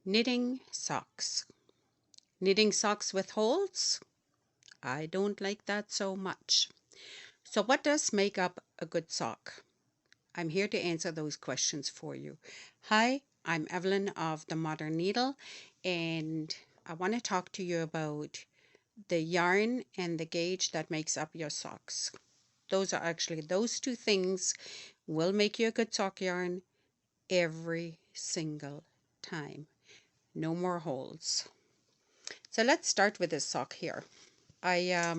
Knitting socks. Knitting socks with holes? I don't like that so much. So what does make up a good sock? I'm here to answer those questions for you. Hi, I'm Evelyn of The Modern Needle, and I want to talk to you about the yarn and the gauge that makes up your socks. Those two things will make you a good sock yarn every single time. No more holes. So let's start with this sock here. I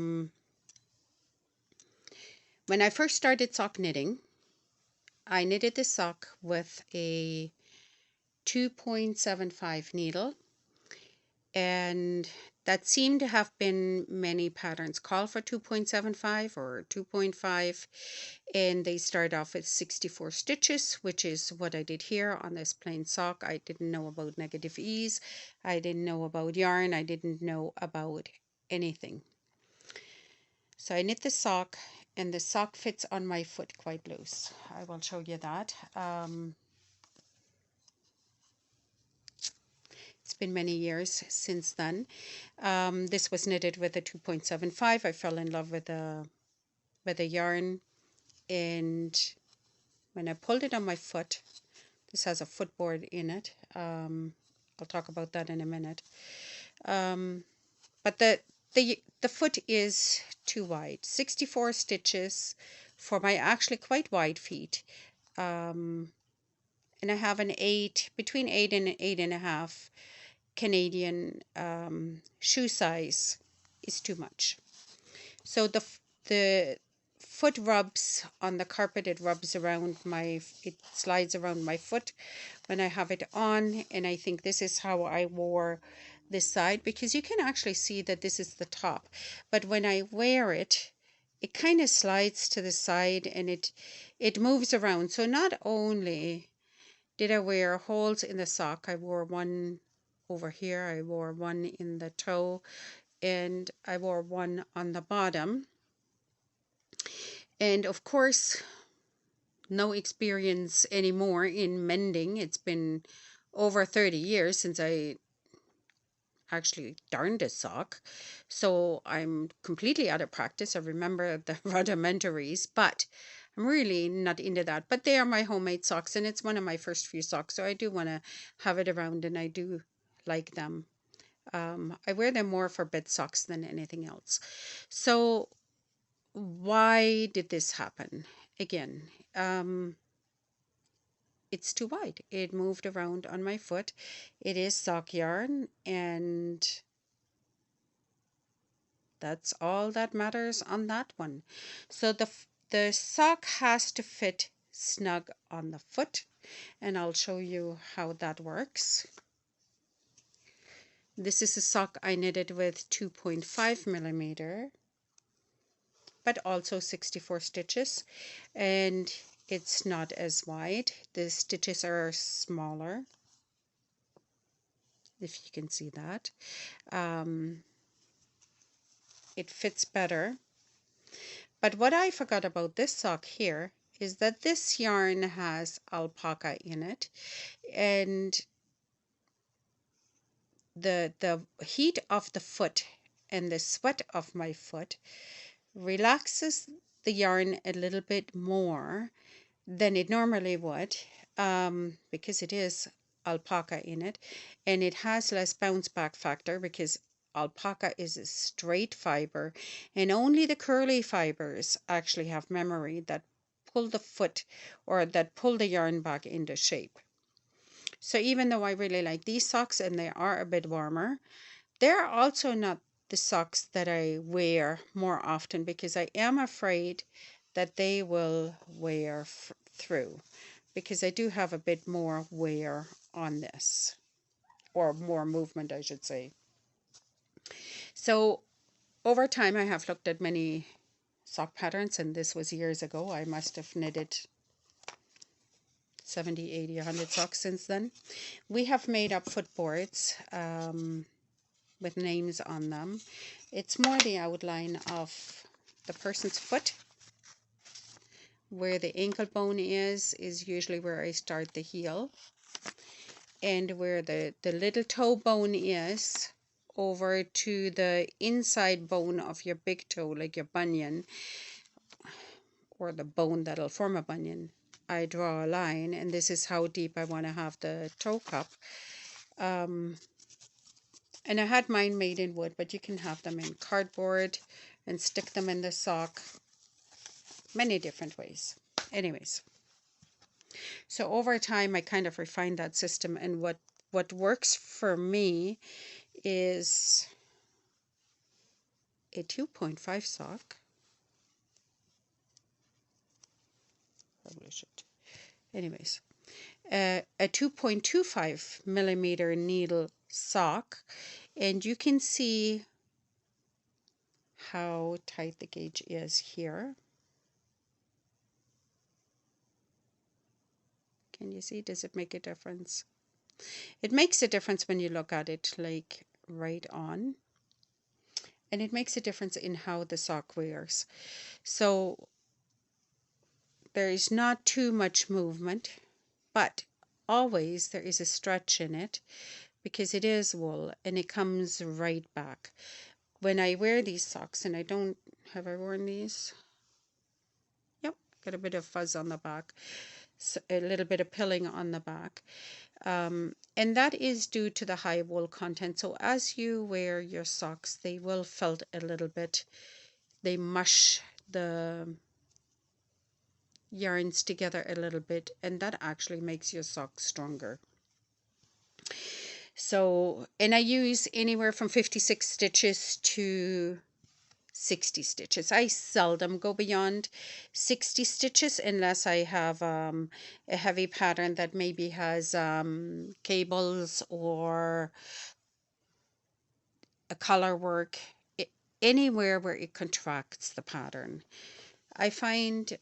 When I first started sock knitting, I knitted this sock with a 2.75 needle, and that seemed to have been many patterns call for 2.75 or 2.5, and they start off with 64 stitches, which is what I did here on this plain sock. I didn't know about negative ease, I didn't know about yarn, I didn't know about anything. So I knit the sock, and the sock fits on my foot quite loose. I will show you that. It's been many years since then. This was knitted with a 2.75. I fell in love with the yarn, and when I pulled it on my foot, this has a footboard in it. I'll talk about that in a minute. But the foot is too wide. 64 stitches for my actually quite wide feet. And I have an between 8 and 8.5 Canadian shoe size is too much. So the foot rubs on the carpet. It rubs around it slides around my foot when I have it on, and I think this is how I wore this side, because you can actually see that this is the top, but when I wear it, it kind of slides to the side, and it moves around. So not only did I wear holes in the sock, I wore one over here, I wore one in the toe, and I wore one on the bottom. And of course, no experience anymore in mending. It's been over 30 years since I actually darned a sock, so I'm completely out of practice. I remember the rudimentaries, but I'm really not into that. But they are my homemade socks, and it's one of my first few socks, so I do want to have it around, and I do like them. I wear them more for bed socks than anything else. So why did this happen? Again, it's too wide. It moved around on my foot. It is sock yarn, and that's all that matters on that one. So the sock has to fit snug on the foot, and I'll show you how that works. This is a sock I knitted with 2.5 millimeter, but also 64 stitches, and it's not as wide. The stitches are smaller, if you can see that. It fits better. But what I forgot about this sock here is that this yarn has alpaca in it, and the heat of the foot and the sweat of my foot relaxes the yarn a little bit more than it normally would, because it is alpaca in it, and it has less bounce back factor because alpaca is a straight fiber, and only the curly fibers actually have memory that pull the foot, or that pull the yarn back into shape. So even though I really like these socks and they are a bit warmer, they're also not the socks that I wear more often, because I am afraid that they will wear through, because I do have a bit more wear on this, or more movement, I should say. So over time, I have looked at many sock patterns, and this was years ago. I must have knitted 70, 80, 100 socks since then. We have made up footboards with names on them. It's more the outline of the person's foot. Where the ankle bone is usually where I start the heel. and where the little toe bone is over to the inside bone of your big toe, like your bunion, or the bone that'll form a bunion, I draw a line, and this is how deep I want to have the toe cup. And I had mine made in wood, but you can have them in cardboard and stick them in the sock many different ways. Anyways, so over time I kind of refined that system, and what works for me is a 2.5 sock. Probably should. Anyways, a 2.25 millimeter needle sock, and you can see how tight the gauge is here. Can you see? Does it make a difference? It makes a difference when you look at it like right on, and it makes a difference in how the sock wears. So there is not too much movement, but always there is a stretch in it because it is wool and it comes right back. When I wear these socks, and I don't, have I worn these? Yep, got a bit of fuzz on the back, so a little bit of pilling on the back. And that is due to the high wool content. So as you wear your socks, they will felt a little bit. They mush the yarns together a little bit, and that actually makes your socks stronger. So, and I use anywhere from 56 stitches to 60 stitches. I seldom go beyond 60 stitches unless I have a heavy pattern that maybe has cables or a color work, anywhere where it contracts the pattern. I find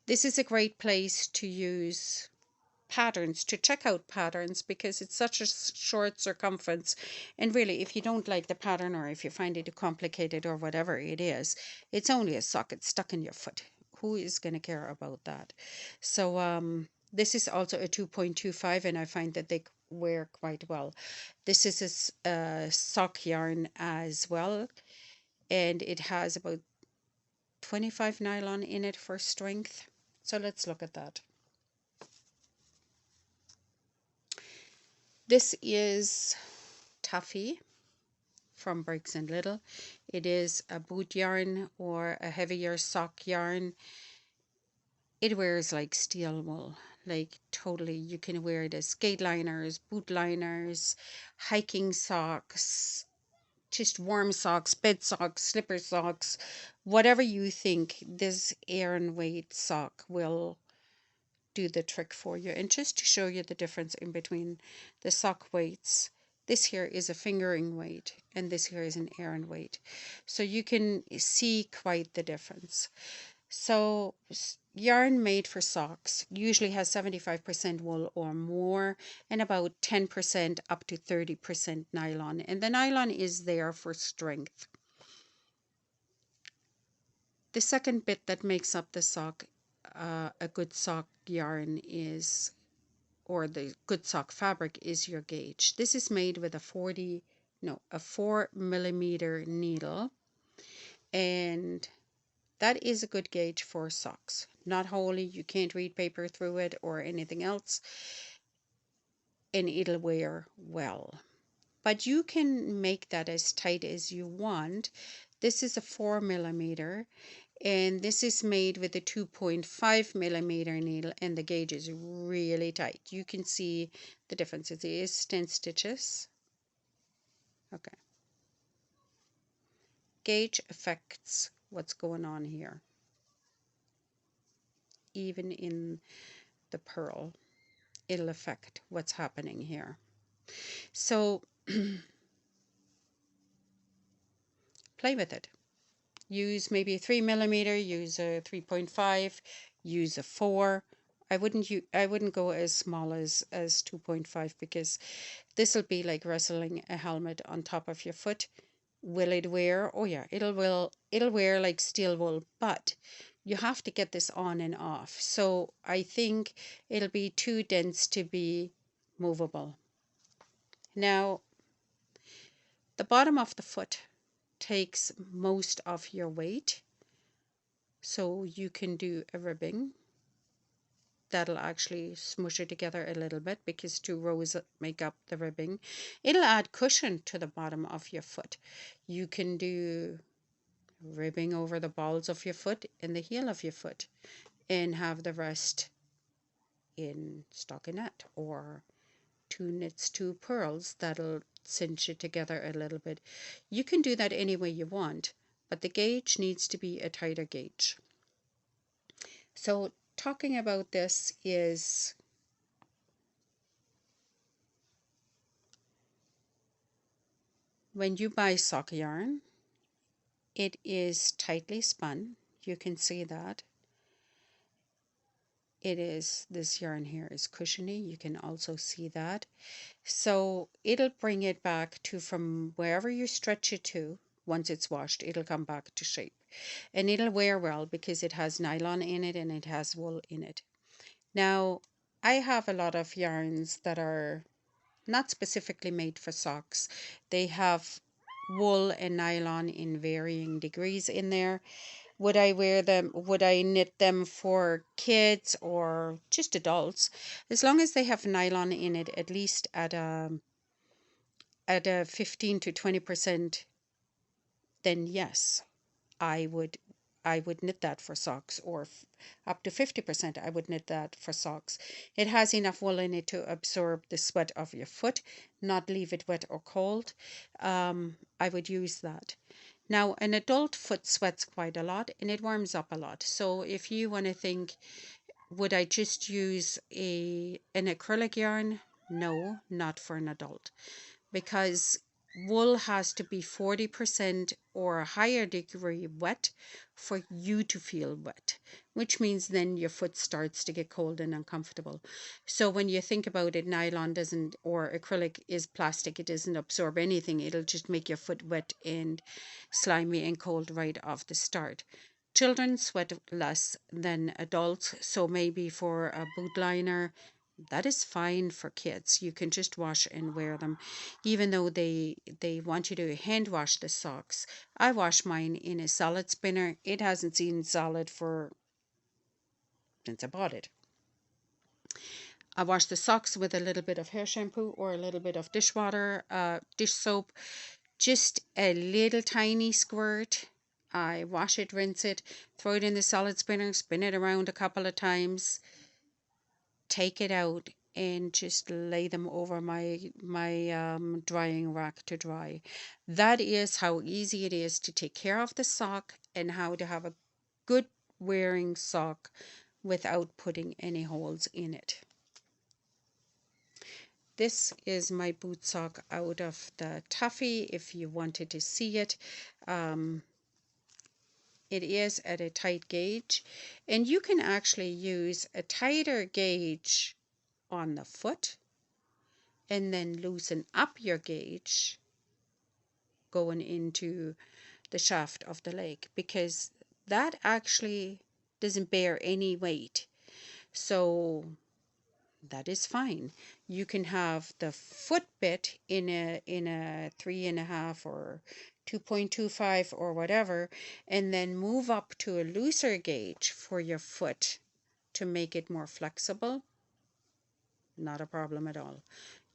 this is a great place to use patterns, to check out patterns, because it's such a short circumference, and really if you don't like the pattern or if you find it complicated or whatever it is, it's only a socket stuck in your foot. Who is going to care about that? So this is also a 2.25, and I find that they wear quite well. This is a sock yarn as well, and it has about 25 nylon in it for strength. So let's look at that. This is Tuffy from Briggs and Little. It is a boot yarn or a heavier sock yarn. It wears like steel wool, like totally. You can wear it as skate liners, boot liners, hiking socks, just warm socks, bed socks, slipper socks, whatever you think. This Aran weight sock will do the trick for you. And just to show you the difference in between the sock weights, this here is a fingering weight and this here is an Aran weight, so you can see quite the difference. So yarn made for socks usually has 75% wool or more, and about 10% up to 30% nylon, and the nylon is there for strength. The second bit that makes up the sock, a good sock yarn is, or the good sock fabric, is your gauge. This is made with a 4 millimeter needle, and that is a good gauge for socks. Not holey, you can't read paper through it or anything else, and it'll wear well. But you can make that as tight as you want. This is a 4 millimeter, and this is made with a 2.5 millimeter needle, and the gauge is really tight. You can see the difference. It is 10 stitches. Okay. Gauge affects what's going on here, even in the purl. It'll affect what's happening here. So play with it. Use maybe a 3 millimeter, use a 3.5, use a 4. I wouldn't go as small as 2.5, because this will be like wrestling a helmet on top of your foot. Will it wear? Oh yeah, it'll wear like steel wool, but you have to get this on and off. So I think it'll be too dense to be movable. Now, the bottom of the foot takes most of your weight, so you can do a ribbing. That'll actually smush it together a little bit because 2 rows make up the ribbing. It'll add cushion to the bottom of your foot. You can do ribbing over the balls of your foot and the heel of your foot and have the rest in stockinette or 2 knits, 2 pearls. That'll cinch it together a little bit. You can do that any way you want, but the gauge needs to be a tighter gauge. So talking about this is when you buy sock yarn, it is tightly spun. You can see that. This yarn here is cushiony. You can also see that. So it'll bring it back to from wherever you stretch it to. Once it's washed, it'll come back to shape. And it'll wear well because it has nylon in it and it has wool in it. Now, I have a lot of yarns that are not specifically made for socks. They have wool and nylon in varying degrees in there. Would I wear them? Would I knit them for kids or just adults? As long as they have nylon in it, at least at a 15 to 20%, then yes, I would knit that for socks, or up to 50% I would knit that for socks. It has enough wool in it to absorb the sweat of your foot, not leave it wet or cold. I would use that. Now, an adult foot sweats quite a lot and it warms up a lot. So if you want to think, would I just use an acrylic yarn? No, not for an adult, because wool has to be 40% or a higher degree wet for you to feel wet, which means then your foot starts to get cold and uncomfortable. So when you think about it, nylon doesn't, or acrylic is plastic, it doesn't absorb anything. It'll just make your foot wet and slimy and cold right off the start. Children sweat less than adults, so maybe for a boot liner, that is fine for kids. You can just wash and wear them, even though they want you to hand wash the socks. I wash mine in a solid spinner. It hasn't seen solid since I bought it. I wash the socks with a little bit of hair shampoo or a little bit of dishwater, dish soap, just a little tiny squirt. I wash it, rinse it, throw it in the solid spinner, spin it around a couple of times, take it out, and just lay them over my drying rack to dry. That is how easy it is to take care of the sock and how to have a good wearing sock without putting any holes in it. This is my boot sock out of the Tuffy if you wanted to see it. It is at a tight gauge, and you can actually use a tighter gauge on the foot and then loosen up your gauge going into the shaft of the leg, because that actually doesn't bear any weight. So that is fine. You can have the foot bit in a 3.5 or 2.25 or whatever, and then move up to a looser gauge for your foot to make it more flexible. Not a problem at all.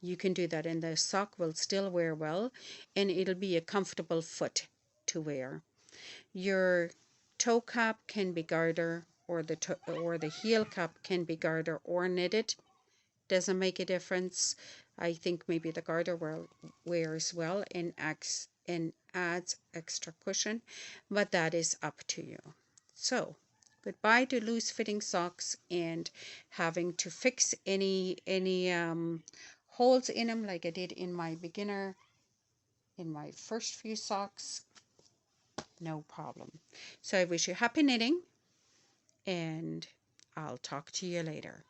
You can do that, and the sock will still wear well, and it'll be a comfortable foot to wear. Your toe cap can be garter, or the heel cap can be garter or knitted. Doesn't make a difference. I think maybe the garter wears well and adds extra cushion, but that is up to you. So goodbye to loose fitting socks and having to fix any holes in them like I did in my first few socks. No problem. So I wish you happy knitting, and I'll talk to you later.